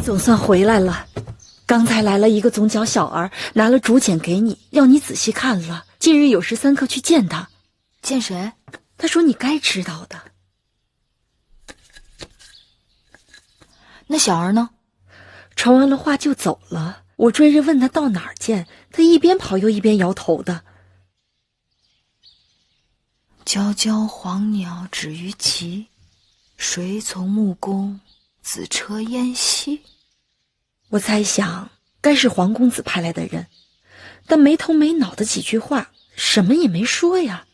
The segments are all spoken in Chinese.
总算回来了。刚才来了一个总角小儿，拿了竹简给你，要你仔细看了。近日有时3刻去见他。见谁？他说你该知道的。那小儿呢？传完了话就走了。我追着问他到哪儿见，他一边跑又一边摇头的。皎皎黄鸟止于其，谁从木工子车烟兮。我猜想该是黄公子派来的人，但没头没脑的几句话，什么也没说呀。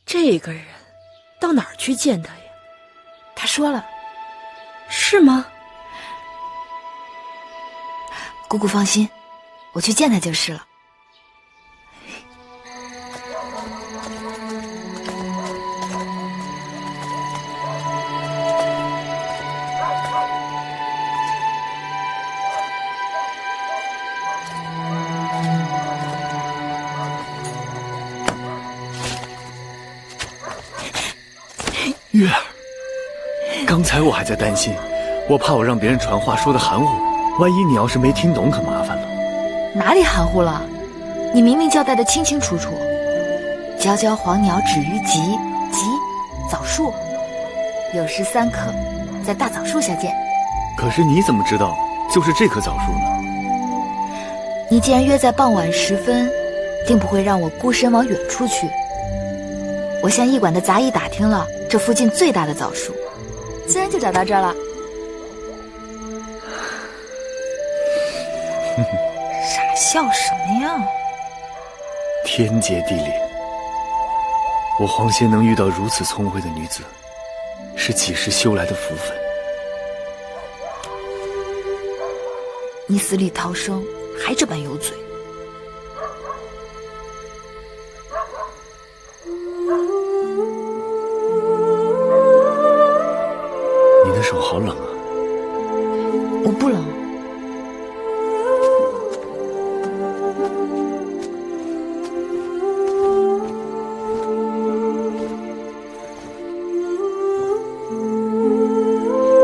这个人到哪儿去见他呀？他说了。是吗？姑姑放心，我去见他就是了。月儿，刚才我还在担心，我怕我让别人传话说的含糊，万一你要是没听懂可麻烦了。哪里含糊了？你明明交代的清清楚楚。皎皎黄鸟止于极，极枣树，有时3刻在大枣树下见。可是你怎么知道就是这棵枣树呢？你既然约在傍晚时分，定不会让我孤身往远处去。我向驿馆的杂役打听了这附近最大的枣树，自然就找到这儿了。傻笑什么呀？天结地裂，我黄仙能遇到如此聪慧的女子，是几世修来的福分。你死里逃生，还这般有嘴。你的手好冷啊。我不冷。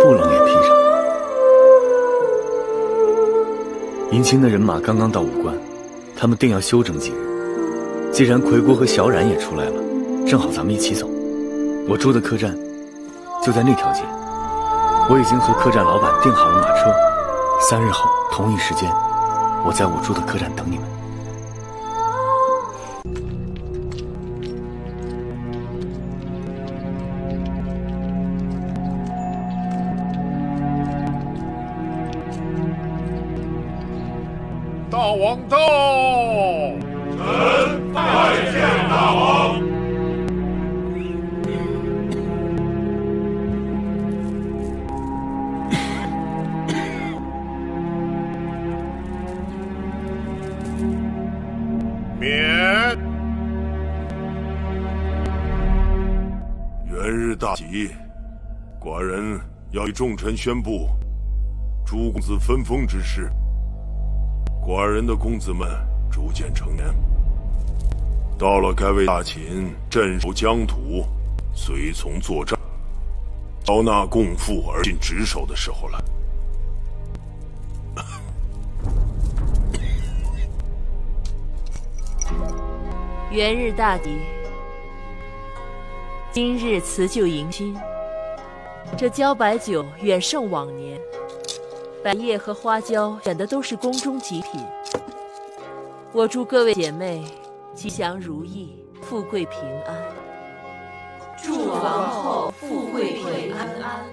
不冷也披上。迎亲的人马刚刚到武关，他们定要休整几日。既然奎国和小冉也出来了，正好咱们一起走。我住的客栈就在那条街，我已经和客栈老板订好了马车，3日后同一时间，我在我住的客栈等你们。大王到！臣拜见大王。免。元日大吉，寡人要与众臣宣布诸公子分封之事。寡人的公子们逐渐成年，到了该为大秦镇守疆土、随从作战、缴纳贡赋而尽职守的时候了。元日大吉，今日辞旧迎新，这茭白酒远胜往年。百叶和花椒选的都是宫中极品。我祝各位姐妹吉祥如意，富贵平安。祝王后富贵平安。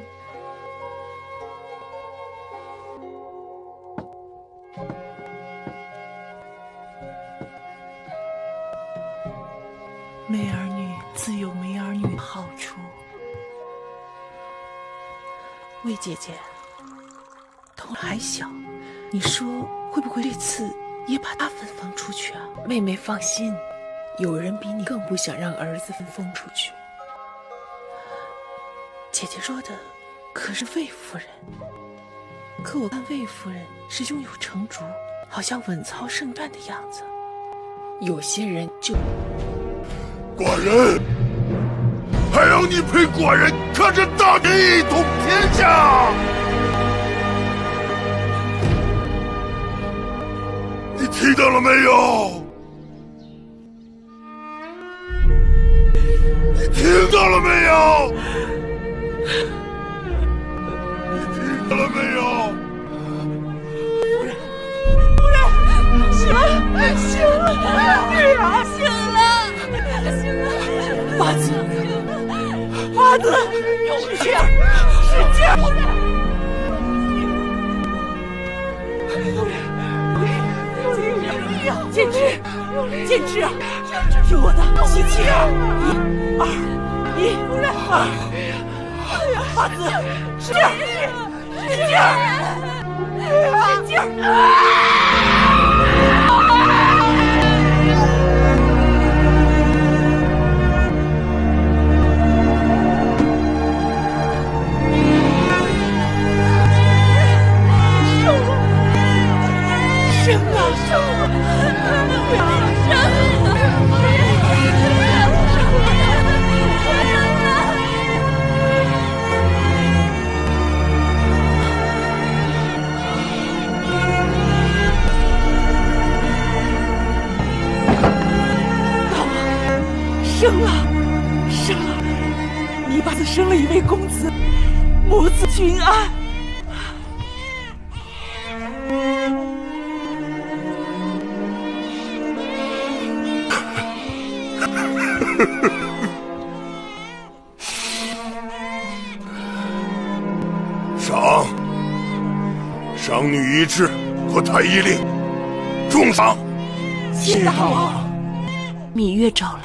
没儿女自有没儿女的好处。魏姐姐，童儿还小，你说会不会这次也把她分封出去啊？妹妹放心，有人比你更不想让儿子分封出去。姐姐说的可是魏夫人，可我看魏夫人是胸有成竹，好像稳操胜券的样子。有些人就……寡人还要你陪寡人看着大秦一统天下。听到了没有？你听到了没有？你听到了没有？醒了，醒了，女儿醒了，醒了，花子，花子，有劲儿，使劲儿！坚持，坚持，听我的，起劲儿！1、2、1、2，花子，使劲儿，使劲儿，使劲儿！生了，生了，生了，生了！你把子生了一位公子，母子均安。赏女一笞和太医令，重赏。谢大王。芈月找来，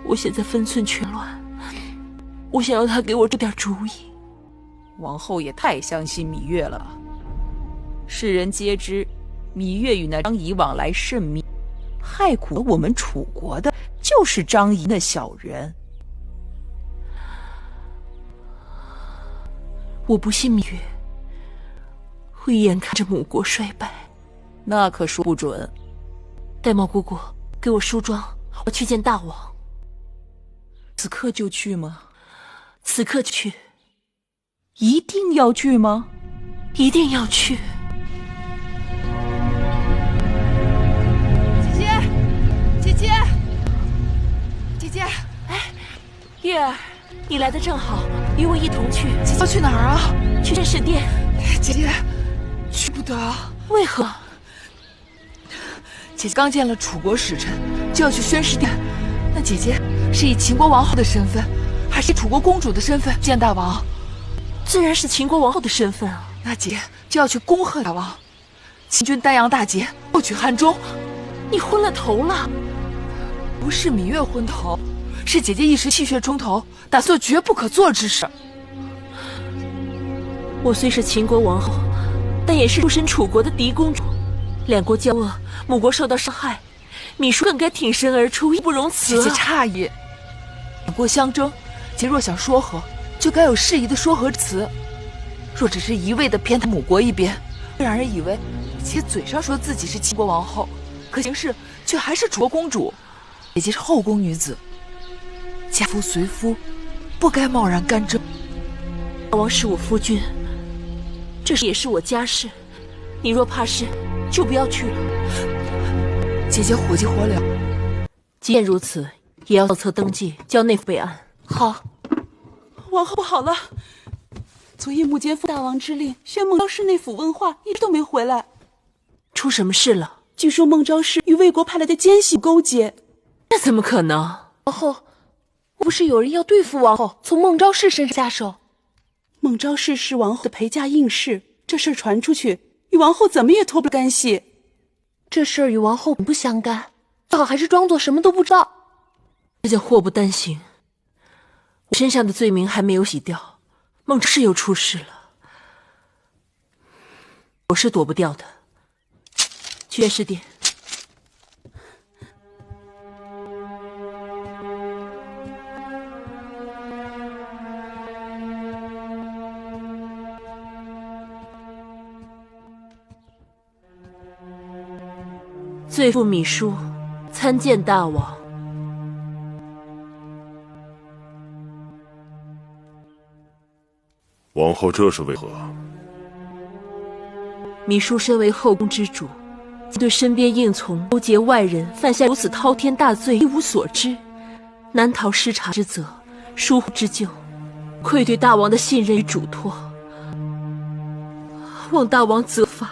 我现在分寸全乱，我想要他给我出点主意。王后也太相信芈月了吧？世人皆知，芈月与那张仪往来甚密，害苦了我们楚国的就是张仪那小人。我不信芈月会眼看着母国衰败，那可说不准。戴帽姑姑，给我梳妆，我去见大王。此刻就去吗？此刻去。一定要去吗？一定要去。姐姐，姐姐，姐姐，哎，月儿，你来的正好，与我一同去。姐姐要去哪儿啊？去镇神殿。姐姐，去不得。为何？姐姐刚见了楚国使臣，就要去宣誓殿。那姐姐是以秦国王后的身份，还是以楚国公主的身份见大王？自然是秦国王后的身份啊。那姐就要去恭贺大王。秦军丹阳大捷，获取汉中。你昏了头了？不是芈月昏头，是姐姐一时气血冲头，打算绝不可做之事。我虽是秦国王后，但也是出身楚国的嫡公主。两国交恶，母国受到伤害，芈姝更该挺身而出，义不容辞。姐姐诧异，两国相争，姐若想说和，就该有适宜的说和之词。若只是一味的偏袒母国一边，会让人以为姐姐嘴上说自己是秦国王后，可行事却还是楚国公主。姐姐是后宫女子，家夫随夫，不该贸然干政。大王是我夫君，这也是我家事，你若怕事，就不要去了。姐姐火急火燎，即便如此，也要造册登记，交内府备案。好。王后不好了，昨夜幕间奉大王之令，宣孟昭氏内府问话，一直都没回来。出什么事了？据说孟昭氏与魏国派来的奸细勾结。这怎么可能？王后，不是有人要对付王后，从孟昭氏身上下手？孟昭氏是王后的陪嫁应试，这事传出去，与王后怎么也脱不了干系。这事儿与王后本不相干，最好还是装作什么都不知道。这叫祸不单行。我身上的罪名还没有洗掉，孟昭氏又出事了，我是躲不掉的。去宣誓殿。罪妇芈姝参见大王。王后这是为何？芈姝身为后宫之主，对身边应从勾结外人，犯下如此滔天大罪，一无所知，难逃失察之责，疏忽之咎，愧对大王的信任与嘱托，望大王责罚。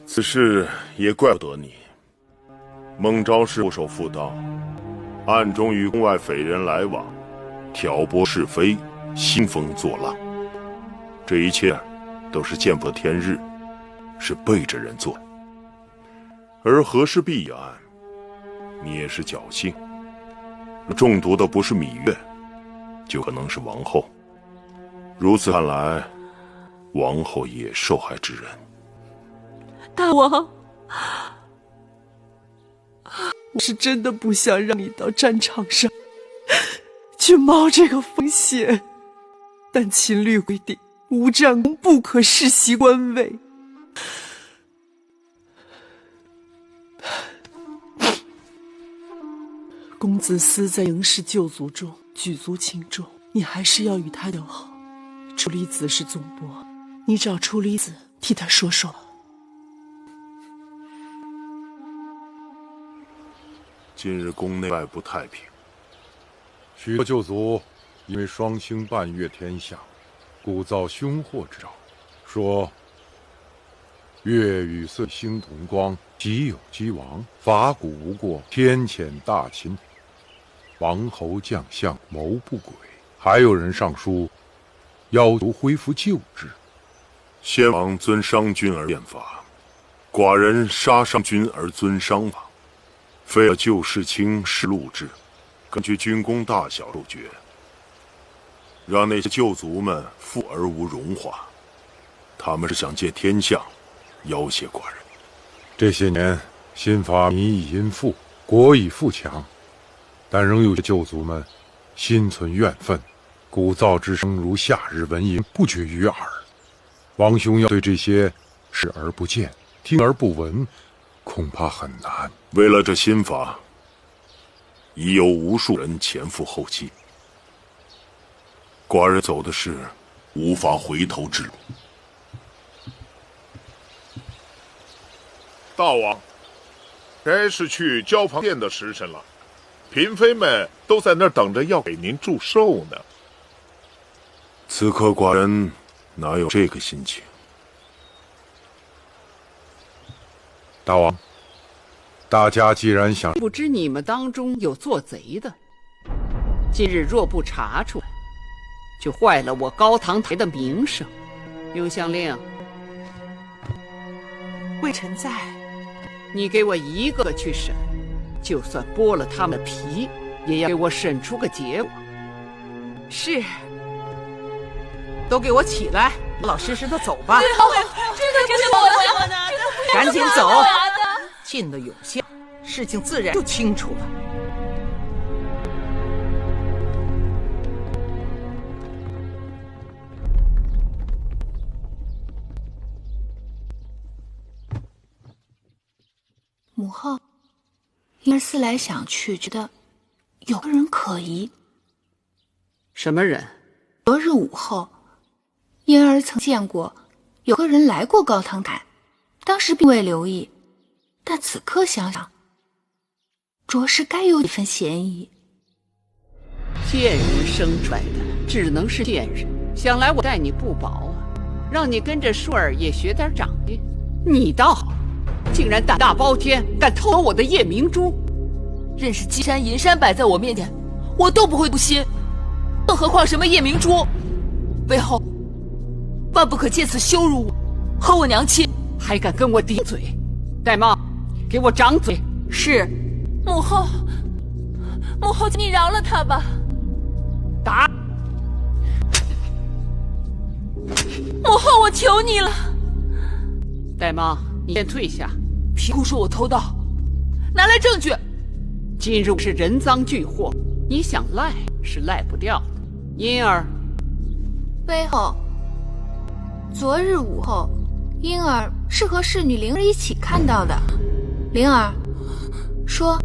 此事也怪不得你。孟昭氏不守妇道，暗中与宫外匪人来往，挑拨是非，兴风作浪，这一切都是见不得天日，是背着人做的。而和氏璧一案，你也是侥幸，中毒的不是芈月，就可能是王后。如此看来，王后也受害之人。大王，我是真的不想让你到战场上去冒这个风险，但秦律规定，无战功不可世袭官位。公子私在营氏旧族中举足轻重，你还是要与他友好。处离子是总拨，你找处离子替他说说。近日宫内外不太平，许多旧族因为双星伴月天下，故造凶祸之兆，说月与岁星同光，己有姬王，法古无过，天谴大秦，王侯将相谋不轨。还有人上书要求恢复旧制。先王尊商君而变法，寡人杀商君而尊商法，废了旧世卿世禄制，根据军功大小授爵，让那些旧族们富而无荣华。他们是想借天下要挟寡人。这些年，新法民以殷富，国以富强，但仍有些旧族们心存怨愤，鼓噪之声如夏日蚊蝇，不绝于耳。王兄要对这些视而不见，听而不闻，恐怕很难。为了这新法，已有无数人前赴后继，寡人走的是无法回头之路。大王，该是去交旁殿的时辰了，嫔妃们都在那儿等着要给您祝寿呢。此刻寡人哪有这个心情？大王，大家既然想，不知你们当中有做贼的，今日若不查出来，就坏了我高堂台的名声。刘香令，微臣在。你给我一个个去审，就算剥了他们的皮，也要给我审出个结果。是。都给我起来，老老实实的走吧。这个我拿的，赶紧走，进的有限，事情自然就清楚了。母后，婴儿思来想去，觉得有个人可疑。什么人？昨日午后，婴儿曾见过有个人来过高堂台，当时并未留意，但此刻想想，着实该有几分嫌疑。贱人生出来的，只能是贱人。想来我待你不薄啊，让你跟着舒儿也学点长进。你倒好，竟然胆大包天，敢偷走我的夜明珠！任是金山银山摆在我面前，我都不会动心，更何况什么夜明珠？魏后，万不可借此羞辱我和我娘亲！还敢跟我顶嘴？戴帽，给我掌嘴！是。母后，母后，你饶了他吧！打！母后，我求你了！戴帽，你先退下。凭空说我偷盗，拿来证据！今日是人赃俱获，你想赖是赖不掉的。因儿，魏后，昨日午后，婴儿是和侍女灵儿一起看到的。灵儿说